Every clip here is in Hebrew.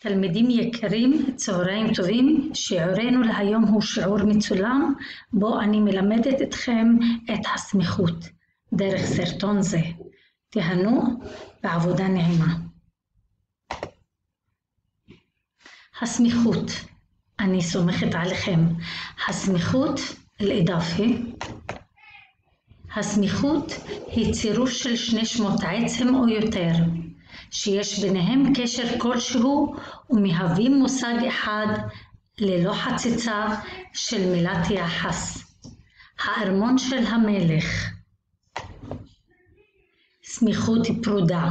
תלמידים יקרים, צהריים טובים. שיעורנו להיום הוא שיעור מצולם, בו אני מלמדת אתכם את הסמיכות דרך סרטון זה. תהנו בעבודה נעימה. הסמיכות, אני סומכת עליכם. הסמיכות אל-אידאפי. הסמיכות היא צירוף של שני שמות עצם או יותר, שיש ביניהם קשר כלשהו ומהווים מושג אחד ללא חציצה של מילת יחס. הארמון של המלך. סמיכות היא פרודה.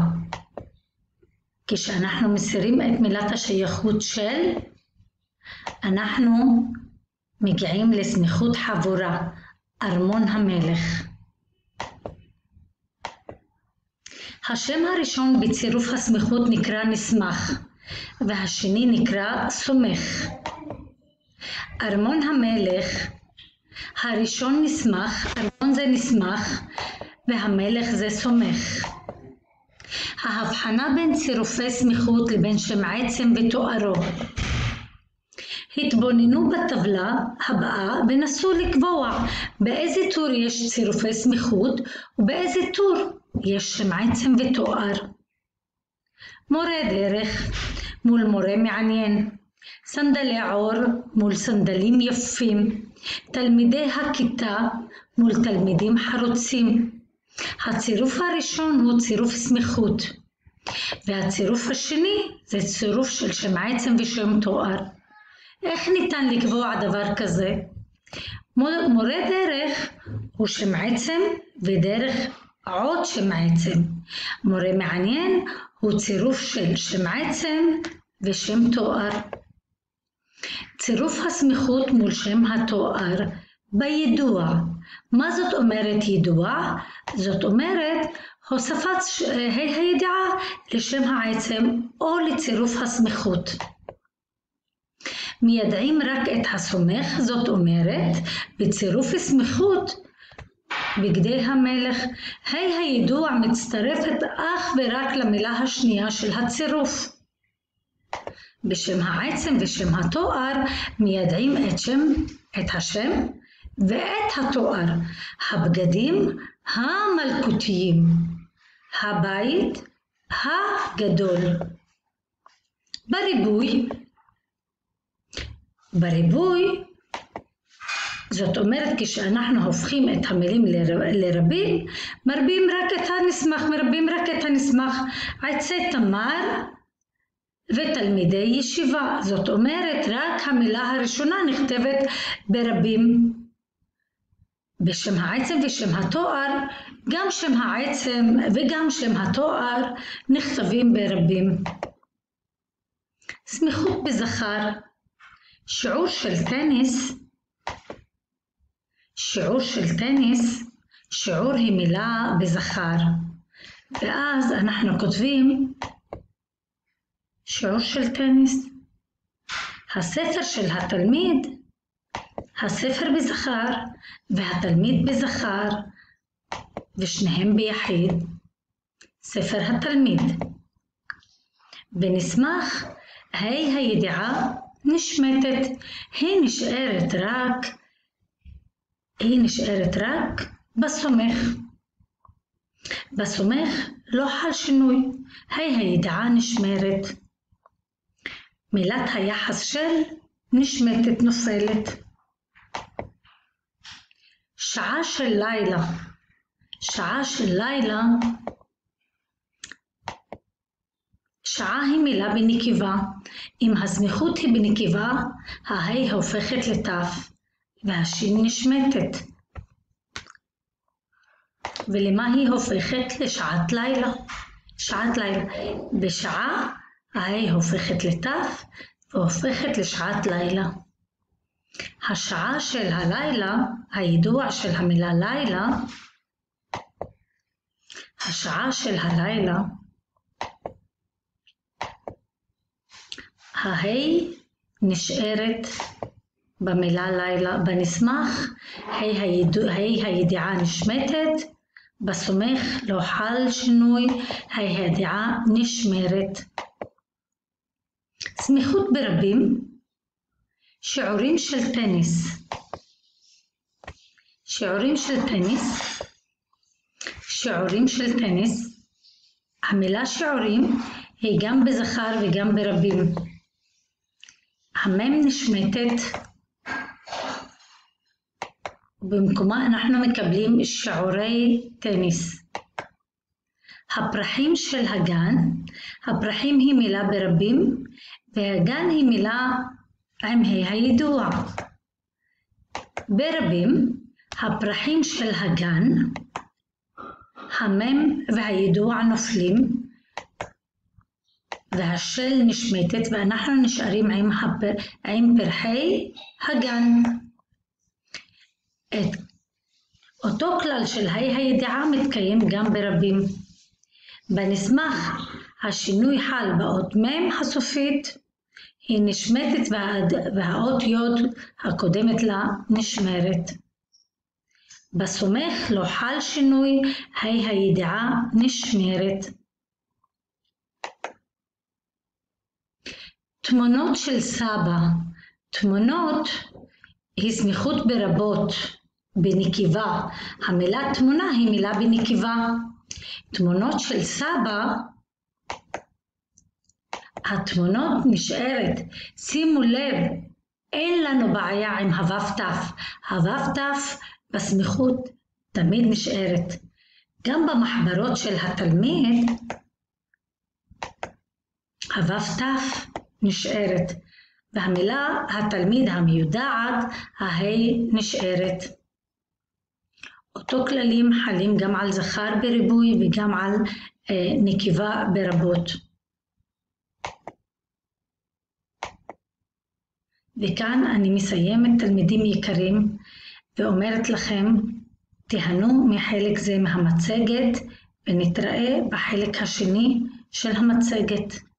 כשאנחנו מסירים את מילת השייכות של, אנחנו מגיעים לסמיכות חבורה, ארמון המלך. השם הראשון בצירוף הסמיכות נקרא נסמך, והשני נקרא סומך. ארמון המלך, הראשון נסמך, ארמון זה נסמך, והמלך זה סומך. ההבחנה בין צירופי סמיכות לבין שם עצם ותוארו. התבוננו בטבלה הבאה ונסו לקבוע באיזה טור יש צירופי סמיכות ובאיזה טור יש שם עצם ותואר. מורה דרך מול מורה מעניין, סנדלי עור מול סנדלים יפים, תלמידי הכיתה מול תלמידים חרוצים. הצירוף הראשון הוא צירוף סמיכות, והצירוף השני זה צירוף של שם עצם ושם תואר. איך ניתן לקבוע דבר כזה? מורה דרך הוא שם עצם ודרך עוד שם עצם. מורה מעניין הוא צירוף של שם עצם ושם תואר. צירוף הסמיכות מול שם התואר בידוע. מה זאת אומרת ידוע? זאת אומרת הוספת הידיעה לשם העצם או לצירוף הסמיכות. מיידעים רק את הסומך, זאת אומרת בצירוף סמיכות בגדי המלך, הידוע מצטרפת אך ורק למילה השנייה של הצירוף. בשם העצם ושם התואר מיידעים את השם ואת התואר. הבגדים המלכותיים, הבית הגדול. בריבוי, זאת אומרת כשאנחנו הופכים את המילים לרבים, מרבים רק את הנסמך, עצי תמר ותלמידי ישיבה. זאת אומרת רק המילה הראשונה נכתבת ברבים. בשם העצם ושם התואר, גם שם העצם וגם שם התואר נכתבים ברבים. סמיכות בזכר. שיעור של טניס, שיעור היא מילה בזכר, ואז אנחנו כותבים שיעור של טניס. הספר של התלמיד, הספר בזכר והתלמיד בזכר, ושניהם ביחיד, ספר התלמיד. בנסמך, הידיעה נשמטת, היא נשארת רק בסומך. בסומך לא חל שינוי, הידיעה נשמרת. מילת היחס של נשמטת, נופלת. שעה של לילה. שעה היא מילה בנקבה. אם הסמיכות היא בנקבה, ההי הופכת לתף והשין נשמטת. ולמה היא הופכת? לשעת לילה. בשעה ההי הופכת לתף והופכת לשעת לילה. השעה של הלילה, הידוע של המילה לילה, השעה של הלילה, ההי נשארת במילה לילה. בנסמך, הידיעה נשמטת, בסומך לא חל שינוי, הידיעה נשמרת. סמיכות ברבים, שיעורים של טניס. שיעורים של טניס. המילה שיעורים היא גם בזכר וגם ברבים. המם נשמטת, ובמקומה אנחנו מקבלים שיעורי טניס. הפרחים של הגן, הפרחים היא מילה ברבים, והגן היא מילה עם הידוע. ברבים, הפרחים של הגן, המם והידוע נופלים, והשל נשמטת, ואנחנו נשארים עם פרחי הגן. אותו כלל של הידיעה מתקיים גם ברבים. בנסמך השינוי חל באות מ' הסופית, היא נשמטת והאות י' הקודמת לה נשמרת. בסומך לא חל שינוי, הידיעה נשמרת. תמונות של סבא. תמונות היא סמיכות ברבות, בנקבה. המילה תמונה היא מילה בנקבה. תמונות של סבא, התמונות נשארת. שימו לב, אין לנו בעיה עם הו"ת. הו"ת בסמיכות תמיד נשארת. גם במחברות של התלמיד, הו"ת נשארת, והמילה התלמיד המיודעת, ההי נשארת. אותו כללים חלים גם על זכר בריבוי וגם על נקבה ברבות. וכאן אני מסיימת, תלמידים יקרים, ואומרת לכם, תיהנו מחלק זה מהמצגת, ונתראה בחלק השני של המצגת.